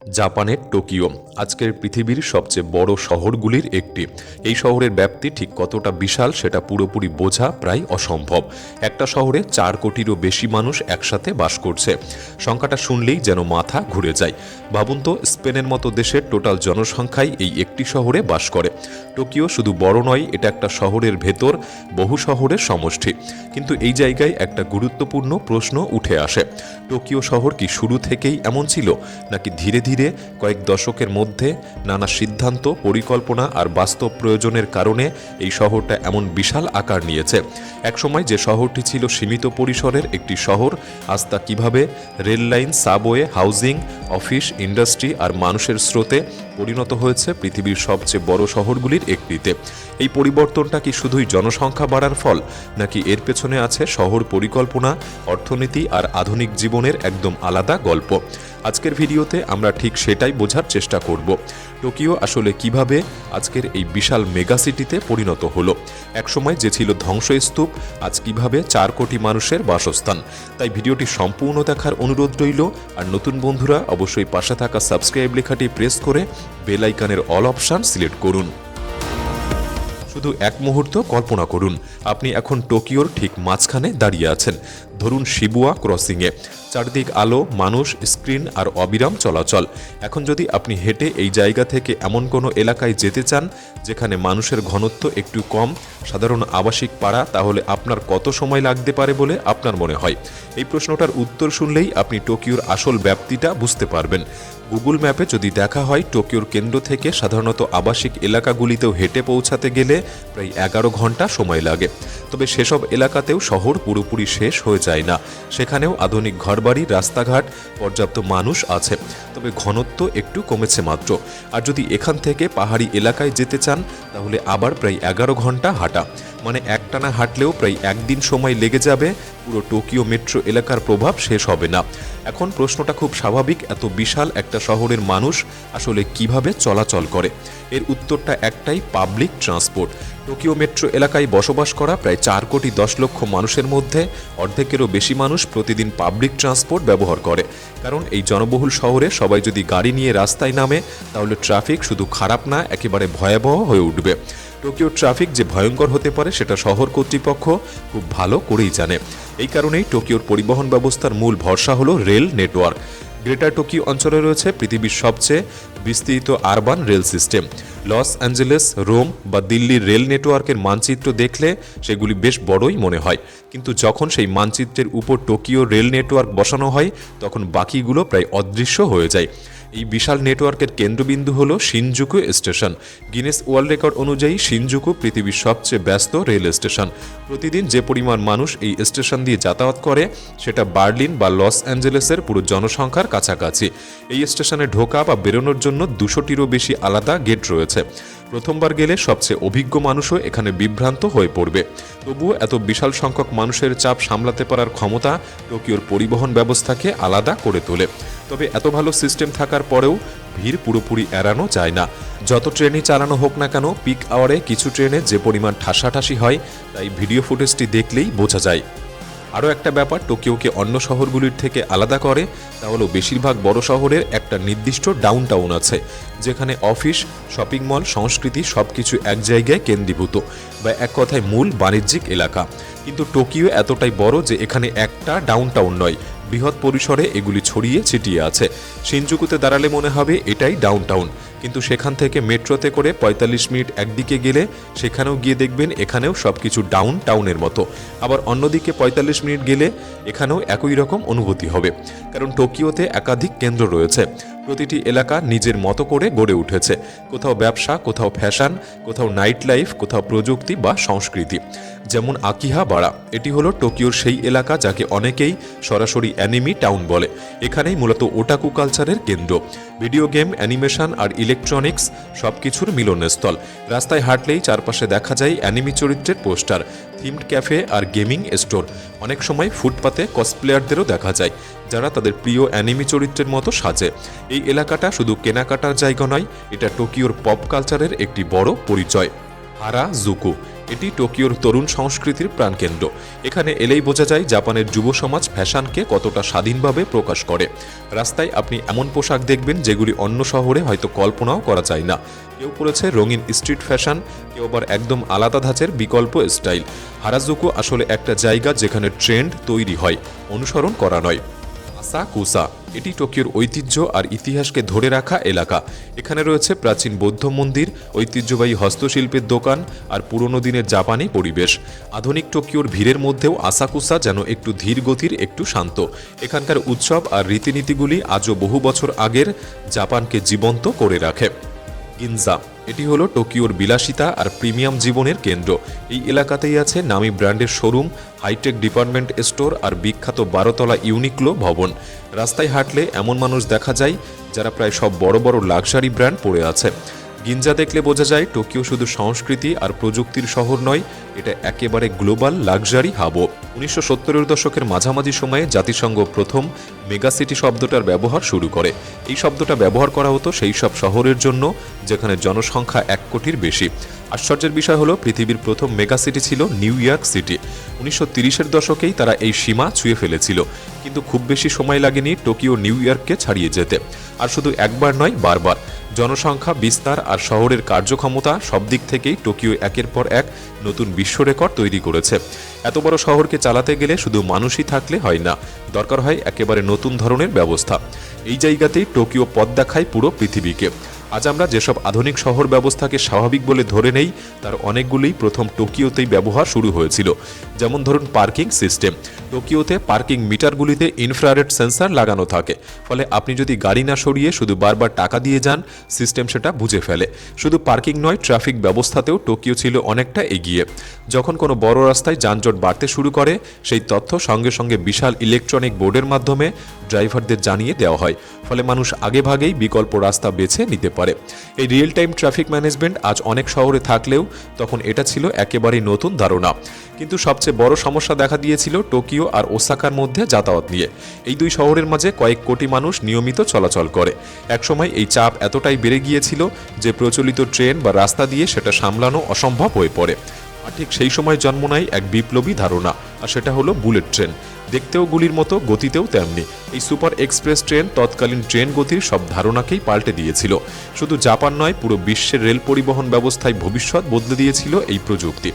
জাপানের টোকিও আজকের পৃথিবীর সবচেয়ে বড় শহরগুলির একটি। এই শহরের ব্যাপ্তি ঠিক কতটা বিশাল সেটা পুরোপুরি বোঝা প্রায় অসম্ভব। একটা শহরে 4 কোটিরও বেশি মানুষ একসাথে বাস করছে। সংখ্যাটা শুনলেই যেন মাথা ঘুরে যায়। ভাবুন তো, স্পেনের মতো দেশের টোটাল জনসংখ্যাই এই একটি শহরে বাস করে। টোকিও শুধু বড় নয়, এটা একটা শহরের ভেতর বহু শহরের সমষ্টি। কিন্তু এই জায়গায় একটা গুরুত্বপূর্ণ প্রশ্ন উঠে আসে, টোকিও শহর কি শুরু থেকেই এমন ছিল, নাকি ধীরে ধীরে কয়েক দশকের মধ্যে নানা সিদ্ধান্ত, পরিকল্পনা আর বাস্তব প্রয়োজনের কারণে এই শহরটা এমন বিশাল আকার নিয়েছে? একসময় যে শহরটি ছিল সীমিত পরিসরের একটি শহর, আজ তা কীভাবে rail line, subway, housing, office, industry আর মানুষের স্রোতে পরিণত হয়েছে পৃথিবীর সবচেয়ে বড় শহরগুলির একটিতে। এই পরিবর্তনটা কি শুধুই জনসংখ্যা বাড়ার ফল, নাকি এর পেছনে আছে শহর পরিকল্পনা, অর্থনীতি আর আধুনিক জীবনের একদম আলাদা গল্প? আজকের ভিডিওতে আমরা ঠিক সেটাই বোঝার চেষ্টা করব। টোকিও আসলে কিভাবে আজকের এই বিশাল মেগাসিটিতে পরিণত হলো। একসময় যে ছিল ধ্বংসস্তূপ, আজ কিভাবে 4 কোটি মানুষের বাসস্থান। তাই ভিডিওটি সম্পূর্ণ দেখার অনুরোধ রইল। আর নতুন বন্ধুরা অবশ্যই পাশে থাকা সাবস্ক্রাইব লেখাটি প্রেস করে বেল আইকনের অল অপশন সিলেক্ট করুন। শুধু এক মুহূর্ত কল্পনা করুন, আপনি এখন টোকিওর ঠিক মাঝখানে দাঁড়িয়ে আছেন। ধরুন শিবুয়া ক্রসিংয়ে। চারদিক আলো, মানুষ, স্ক্রিন আর অবিরাম চলাচল। এখন যদি আপনি হেঁটে এই জায়গা থেকে এমন কোনো এলাকায় যেতে চান যেখানে মানুষের ঘনত্ব একটু কম, সাধারণ আবাসিক পাড়া, তাহলে আপনার কত সময় লাগতে পারে বলে আপনার মনে হয়? এই প্রশ্নটার উত্তর শুনলেই আপনি টোকিওর আসল ব্যাপ্তিটা বুঝতে পারবেন। গুগল ম্যাপে যদি দেখা হয়, টোকিওর কেন্দ্র থেকে সাধারণত আবাসিক এলাকাগুলিতেও হেঁটে পৌঁছাতে গেলে প্রায় 11 ঘন্টা সময় লাগে। তবে সেসব এলাকাতেও শহর পুরোপুরি শেষ হয়ে যায় না। সেখানেও আধুনিক ঘরবাড়ি, রাস্তাঘাট, পর্যাপ্ত মানুষ আছে। তবে ঘনত্ব একটু কমেছে মাত্র। আর যদি এখান থেকে পাহাড়ি এলাকায় যেতে চান, তাহলে আবার প্রায় 11 ঘন্টা হাঁটা। মানে একটানা হাঁটলেও প্রায় একদিন সময় লেগে যাবে। পুরো টোকিও মেট্রো এলাকার প্রভাব শেষ হবে না। এখন প্রশ্নটা খুব স্বাভাবিক, এত বিশাল একটা শহরের মানুষ আসলে কিভাবে চলাচল করে? এর উত্তরটা একটাই, পাবলিক ট্রান্সপোর্ট। টোকিও মেট্রো এলাকায় বসবাস করা প্রায় 4 কোটি 10 লক্ষ মানুষের মধ্যে অর্ধেকেরও বেশি মানুষ প্রতিদিন পাবলিক ট্রান্সপোর্ট ব্যবহার করে। কারণ এই জনবহুল শহরে সবাই যদি গাড়ি নিয়ে রাস্তায় নামে, তাহলে ট্রাফিক শুধু খারাপ না, একেবারে ভয়াবহ হয়ে উঠবে। টোকিওর ট্রাফিক যে ভয়ঙ্কর হতে পারে সেটা শহর কর্তৃপক্ষ খুব ভালো করেই জানে। এই কারণেই টোকিওর পরিবহন ব্যবস্থার মূল ভরসা হলো রেল নেটওয়ার্ক। গ্রেটার টোকিও অঞ্চলে রয়েছে পৃথিবীর সবচেয়ে বিস্তৃত urban rail system. Los Angeles, Rome বা দিল্লির রেল নেটওয়ার্কের মানচিত্র দেখলে সেগুলি বেশ বড়ই মনে হয়। কিন্তু যখন সেই মানচিত্রের উপর টোকিও রেল নেটওয়ার্ক বসানো হয়, তখন বাকিগুলো প্রায় অদৃশ্য হয়ে যায়। এই বিশাল নেটওয়ার্কের কেন্দ্রবিন্দু হল Shinjuku station. Guinness world record অনুযায়ী শিনজুকু পৃথিবীর সবচেয়ে ব্যস্ত রেল স্টেশন। প্রতিদিন যে পরিমাণ মানুষ এই স্টেশন দিয়ে যাতায়াত করে, সেটা বার্লিন বা লস অ্যাঞ্জেলেসের পুরো জনসংখ্যার কাছাকাছি। এই স্টেশনে ঢোকা বা বেরোনোর জন্য 200টিরও বেশি আলাদা গেট রয়েছে। প্রথমবার গেলে সবচেয়ে অভিজ্ঞ মানুষও এখানে বিভ্রান্ত হয়ে পড়বে। তবুও এত বিশাল সংখ্যক মানুষের চাপ সামলাতে পারার ক্ষমতা টোকিওর পরিবহন ব্যবস্থাকে আলাদা করে তোলে। তবে এত ভালো সিস্টেম থাকার পরেও ভিড় পুরোপুরি এড়ানো যায় না। যত ট্রেনই চালানো হোক না কেন, পিক আওয়ারে কিছু ট্রেনে যে পরিমাণ ঠাসাঠাসি হয়, তাই ভিডিও ফুটেজটি দেখলেই বোঝা যায়। আরও একটা ব্যাপার টোকিওকে অন্য শহরগুলির থেকে আলাদা করে, তা হলো বেশিরভাগ বড় শহরের একটা নির্দিষ্ট ডাউনটাউন আছে, যেখানে অফিস, শপিং মল, সংস্কৃতি সবকিছু এক জায়গায় কেন্দ্রীভূত, বা এক কথায় মূল বাণিজ্যিক এলাকা। কিন্তু টোকিও এতটাই বড় যে এখানে একটা ডাউনটাউন নয়, বৃহৎ পরিসরে এগুলি ছড়িয়ে ছিটিয়ে আছে। শিনজুকুতে দাঁড়ালে মনে হবে এটাই ডাউনটাউন, কিন্তু সেখান থেকে মেট্রোতে করে 45 মিনিট একদিকে গেলে সেখানেও গিয়ে দেখবেন এখানেও সবকিছু ডাউনটাউনের মতো। আবার অন্যদিকে 45 মিনিট গেলে এখানেও একই রকম অনুভূতি হবে। কারণ টোকিওতে একাধিক কেন্দ্র রয়েছে। প্রতিটি এলাকা নিজের মতো করে গড়ে উঠেছে। কোথাও ব্যবসা, কোথাও ফ্যাশন, কোথাও নাইট লাইফ, কোথাও প্রযুক্তি বা সংস্কৃতি। যেমন আকিহাবাড়া, এটি হলো টোকিওর সেই এলাকা যাকে অনেকেই সরাসরি অ্যানিমি টাউন বলে। এখানেই মূলত ওটাকু কালচারের কেন্দ্র। ভিডিও গেম, অ্যানিমেশন আর ইলেকট্রনিক্স সবকিছুর মিলনস্থল। রাস্তায় হাঁটলেই চারপাশে দেখা যায় অ্যানিমি চরিত্রের পোস্টার, থিমড ক্যাফে আর গেমিং স্টোর। অনেক সময় ফুটপাতে কসপ্লেয়ারদেরও দেখা যায়, যারা তাদের প্রিয় অ্যানিমি চরিত্রের মতো সাজে। এই এলাকাটা শুধু কেনাকাটার জায়গা নয়, এটা টোকিওর পপ কালচারের একটি বড় পরিচয়। হারাজুকু, এটি টোকিওর তরুণ সংস্কৃতির প্রাণকেন্দ্র। এখানে এলেই বোঝা যায় জাপানের যুব সমাজ ফ্যাশনকে কতটা স্বাধীনভাবে প্রকাশ করে। রাস্তায় আপনি এমন পোশাক দেখবেন যেগুলি অন্য শহরে হয়তো কল্পনাও করা যায় না। কেউ পরেছে রঙিন স্ট্রিট ফ্যাশন, কেউ আবার একদম আলাদা ধাঁচের বিকল্প স্টাইল। হারাজুকু আসলে একটা জায়গা যেখানে ট্রেন্ড তৈরি হয়, অনুসরণ করা নয়। আসাকুসা এটি টোকিওর ঐতিহ্য আর ইতিহাসকে ধরে রাখা এলাকা। এখানে রয়েছে প্রাচীন বৌদ্ধ মন্দির, ঐতিহ্যবাহী হস্তশিল্পের দোকান আর পুরনো দিনের জাপানি পরিবেশ। আধুনিক টোকিওর ভিড়ের মধ্যেও আসাকুসা যেন একটু ধীর গতির, একটু শান্ত। এখানকার উৎসব আর রীতিনীতিগুলি আজও বহু বছর আগের জাপানকে জীবন্ত করে রাখে। গিনজা এটি হলো টোকিওর বিলাসিতা আর প্রিমিয়াম জীবনের কেন্দ্র। এই এলাকাতেই আছে নামি ব্র্যান্ডের শোরুম, হাইটেক ডিপার্টমেন্ট স্টোর আর বিখ্যাত 12তলা ইউনিক্লো ভবন। রাস্তায় হাঁটলে এমন মানুষ দেখা যায় যারা প্রায় সব বড় বড় লাক্সারি ব্র্যান্ড পরে আছে। গিনজা দেখলে বোঝা যায় টোকিও শুধু সংস্কৃতি আর প্রযুক্তির শহর নয়, এটা একেবারে গ্লোবাল লাক্সারি হাবও। 1970-এর দশকের মাঝামাঝি সময়ে জাতিসংঘ প্রথম মেগাসিটি শব্দটার ব্যবহার শুরু করে। এই শব্দটা ব্যবহার করা হতো সেই সব শহরের জন্য যেখানে জনসংখ্যা 1 কোটির বেশি। আশ্চর্যের বিষয় হলো পৃথিবীর প্রথম মেগাসিটি ছিল নিউ ইয়র্ক সিটি। 1930-এর দশকেই তারা এই সীমা ছুঁয়ে ফেলেছিল, কিন্তু খুব বেশি সময় লাগেনি টোকিও নিউ ইয়র্ককে ছাড়িয়ে যেতে। আর শুধু একবার নয়, বারবার। জনসংখ্যা, বিস্তার আর শহরের কার্যক্ষমতা সব দিক থেকেই টোকিও একের পর এক নতুন বিশ্ব রেকর্ড তৈরি করেছে। এত বড় শহরকে চালাতে গেলে শুধু মানুষই থাকলে হয় না, দরকার হয় একেবারে নতুন ধরনের ব্যবস্থা। এই জায়গাতেই টোকিও পথ দেখায় পুরো পৃথিবীকে। আজ আমরা যেসব আধুনিক শহর ব্যবস্থাকে স্বাভাবিক বলে ধরে নেই, তার অনেকগুলোই প্রথম টোকিওতেই ব্যবহার শুরু হয়েছিল। যেমন ধরুন পার্কিং সিস্টেম। টোকিওতে পার্কিং মিটারগুলিতে ইনফ্রারেড সেন্সর লাগানো থাকে, ফলে আপনি যদি গাড়ি না সরিয়ে শুধু বারবার টাকা দিয়ে যান, সিস্টেম সেটা বুঝে ফেলে। শুধু পার্কিং নয়, ট্রাফিক ব্যবস্থাতেও টোকিও ছিল অনেকটা এগিয়ে। যখন কোনো বড় রাস্তায় যানজট বাড়তে শুরু করে, সেই তথ্য সঙ্গে সঙ্গে বিশাল ইলেকট্রনিক বোর্ডের মাধ্যমে ড্রাইভারদের জানিয়ে দেওয়া হয়, ফলে মানুষ আগেভাগেই বিকল্প রাস্তা বেছে নিতে পারে। এই রিয়েল টাইম ট্রাফিক ম্যানেজমেন্ট আজ অনেক শহরে থাকলেও তখন এটা ছিল একেবারেই নতুন ধারণা। কিন্তু সবচেয়ে বড় সমস্যা দেখা দিয়েছিল টোকিও আর ওসাকার মধ্যে যাতায়াত নিয়ে। এই দুই শহরের মাঝে কয়েক কোটি মানুষ নিয়মিত চলাচল করে। একসময় এই চাপ এতটাই বেড়ে গিয়েছিল যে প্রচলিত ট্রেন বা রাস্তা দিয়ে সেটা সামলানো অসম্ভব হয়ে পড়ে। আর ঠিক সেই সময় জন্ম নেয় এক বিপ্লবী ধারণা, আর সেটা হলো বুলেট ট্রেন। দেখতেও গুলির মতো, গতিতেও তেমনি। এই সুপার এক্সপ্রেস ট্রেন তৎকালীন ট্রেন গতির সব ধারণাকেই পাল্টে দিয়েছিল। শুধু জাপান নয়, পুরো বিশ্বের রেল পরিবহন ব্যবস্থায় ভবিষ্যৎ বদলে দিয়েছিল এই প্রযুক্তি।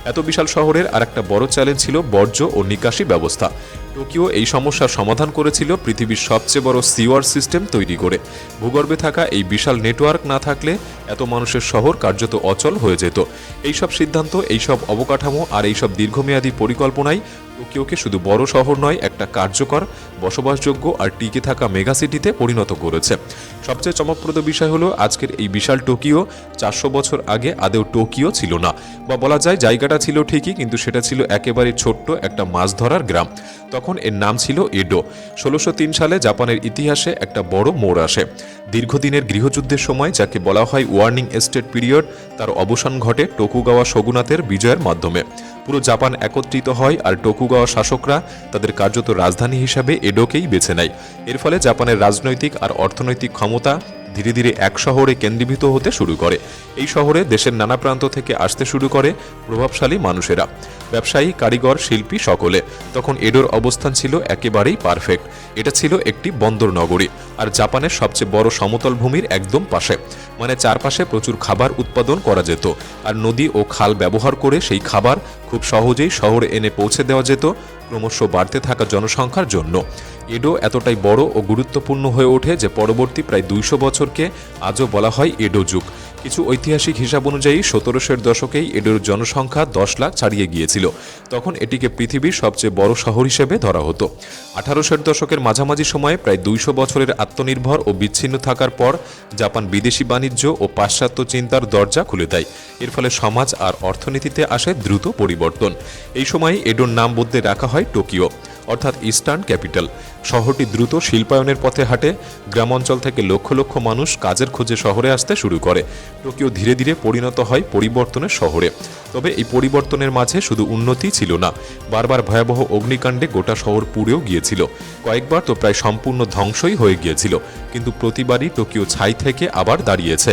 এত বিশাল শহরের আরেকটা বড় চ্যালেঞ্জ ছিল বর্জ্য ও নিকাশি ব্যবস্থা। টোকিও এই সমস্যার সমাধান করেছিল পৃথিবীর সবচেয়ে বড় সিওয়ার সিস্টেম তৈরি করে। ভূগর্ভে থাকা এই বিশাল নেটওয়ার্ক না থাকলে এত মানুষের শহর কার্যত অচল হয়ে যেত। এইসব সিদ্ধান্ত, এইসব অবকাঠামো আর এইসব দীর্ঘমেয়াদী পরিকল্পনাই টোকিওকে শুধু বড় শহর নয়, একটা কার্যকর, বসবাসযোগ্য আর টিকে থাকা মেগাসিটিতে পরিণত করেছে। সবচেয়ে চমকপ্রদ বিষয় হলো আজকের এই বিশাল টোকিও 400 বছর আগে আদেও টোকিও ছিল না, বা বলা যায় জায়গাটা ছিল ঠিকই, কিন্তু সেটা ছিল একেবারে ছোট্ট একটা মাছ ধরার গ্রাম। তখন এর নাম ছিল এডো। 1603 সালে জাপানের ইতিহাসে একটা বড় মোড় আসে। দীর্ঘদিনের গৃহযুদ্ধের সময়, যাকে বলা হয় ওয়ার্নিং এস্টেট পিরিয়ড, তার অবসান ঘটে টোকুগাওয়া শোগুনাতের বিজয়ের মাধ্যমে। পুরো জাপান একত্রিত হয় আর টোকুগাওয়া শাসকরা তাদের কার্যত রাজধানী হিসাবে এডোকেই বেছে নেয়। এর ফলে জাপানের রাজনৈতিক আর অর্থনৈতিক ক্ষমতা ধীরে ধীরে এক শহরে কেন্দ্রীভূত হতে শুরু করে। এই শহরে দেশের নানা প্রান্ত থেকে আসতে শুরু করে প্রভাবশালী মানুষেরা, ব্যবসায়ী, কারিগর, শিল্পী, সকলে। তখন এডোর অবস্থান ছিল একেবারেই পারফেক্ট। এটা ছিল একটি বন্দর নগরী, আর জাপানের সবচেয়ে বড় সমতল ভূমির একদম পাশে। মানে চারপাশে প্রচুর খাবার উৎপাদন করা যেত, আর নদী ও খাল ব্যবহার করে সেই খাবার খুব সহজেই শহরে এনে পৌঁছে দেওয়া যেত ক্রমশ বাড়তে থাকা জনসংখ্যার জন্য। এডো এতটাই বড় ও গুরুত্বপূর্ণ হয়ে ওঠে যে পরবর্তী প্রায় 200 বছরকে আজও বলা হয় এডো যুগ। কিছু ঐতিহাসিক হিসাব অনুযায়ী 1700-এর দশকেই এডোর জনসংখ্যা 10 লাখ ছাড়িয়ে গিয়েছিল। তখন এটিকে পৃথিবীর সবচেয়ে বড় শহর হিসেবে ধরা হতো। 1800-এর দশকের মাঝামাঝি সময়ে প্রায় 200 বছরের আত্মনির্ভর ও বিচ্ছিন্ন থাকার পর জাপান বিদেশি বাণিজ্য ও পাশ্চাত্য চিন্তার দরজা খুলে দেয়। এর ফলে সমাজ আর অর্থনীতিতে আসে দ্রুত পরিবর্তন। এই সময় এডোর নাম বদলে রাখা হয় টোকিও। অর্থাৎ ইস্টার্ন ক্যাপিটাল। শহরটি দ্রুত শিল্পায়নের পথে হাঁটে। গ্রামাঞ্চল থেকে লক্ষ লক্ষ মানুষ কাজের খোঁজে শহরে আসতে শুরু করে। টোকিও ধীরে ধীরে পরিণত হয় পরিবর্তনের শহরে। তবে এই পরিবর্তনের মাঝে শুধু উন্নতি ছিল না, বারবার ভয়াবহ অগ্নিকাণ্ডে গোটা শহর পুড়েও গিয়েছিল। কয়েকবার তো প্রায় সম্পূর্ণ ধ্বংসই হয়ে গিয়েছিল, কিন্তু প্রতিবারই টোকিও ছাই থেকে আবার দাঁড়িয়েছে।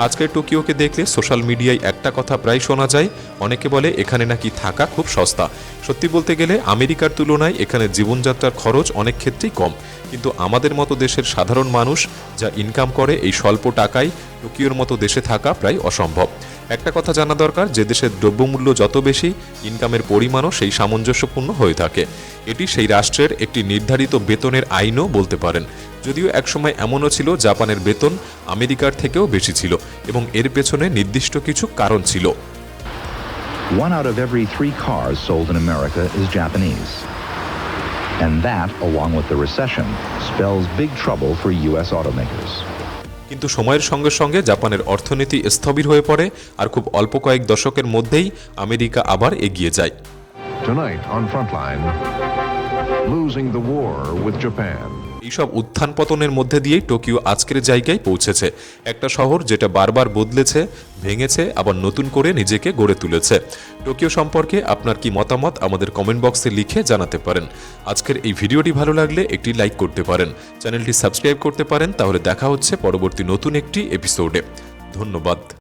আজকের টোকিওকে দেখলে সোশ্যাল মিডিয়ায় একটা কথা প্রায় শোনা যায়, অনেকে বলে এখানে নাকি থাকা খুব সস্তা। সত্যি বলতে গেলে আমেরিকার তুলনায় এখানে জীবনযাত্রার খরচ অনেক ক্ষেত্রেই কম, কিন্তু আমাদের মতো দেশের সাধারণ মানুষ যা ইনকাম করে এই স্বল্প টাকায় টোকিওর মতো দেশে থাকা প্রায় অসম্ভব। একটা কথা জানা দরকার, যে দেশের দ্রব্যমূল্য যত বেশি, ইনকামের পরিমাণও সেই সামঞ্জস্যপূর্ণ হয়ে থাকে। এটি সেই রাষ্ট্রের একটি নির্ধারিত বেতনের আইনও বলতে পারেন। যদিও একসময় এমনও ছিল জাপানের বেতন আমেরিকার থেকেও বেশি ছিল, এবং এর পেছনে নির্দিষ্ট কিছু কারণ ছিল। 1 out of every 3 cars sold in America is Japanese. And that, along with the recession, spells big trouble for U.S. automakers. কিন্তু সময়ের সঙ্গে সঙ্গে জাপানের অর্থনীতি স্থবির হয়ে পড়ে, আর খুব অল্প কয়েক দশকের মধ্যেই আমেরিকা আবার এগিয়ে যায়। Tonight on Frontline, losing the war with Japan. এইসব উত্থান পতনের মধ্যে দিয়েই টোকিও আজকের জায়গায় পৌঁছেছে। একটা শহর যেটা বারবার বদলেছে, ভেঙেছে, আবার নতুন করে নিজেকে গড়ে তুলেছে। টোকিও সম্পর্কে আপনার কি মতামত আমাদের কমেন্ট বক্সে লিখে জানাতে পারেন। আজকের এই ভিডিওটি ভালো লাগলে একটি লাইক করতে পারেন, চ্যানেলটি সাবস্ক্রাইব করতে পারেন। তাহলে দেখা হচ্ছে পরবর্তী নতুন একটি এপিসোডে। ধন্যবাদ।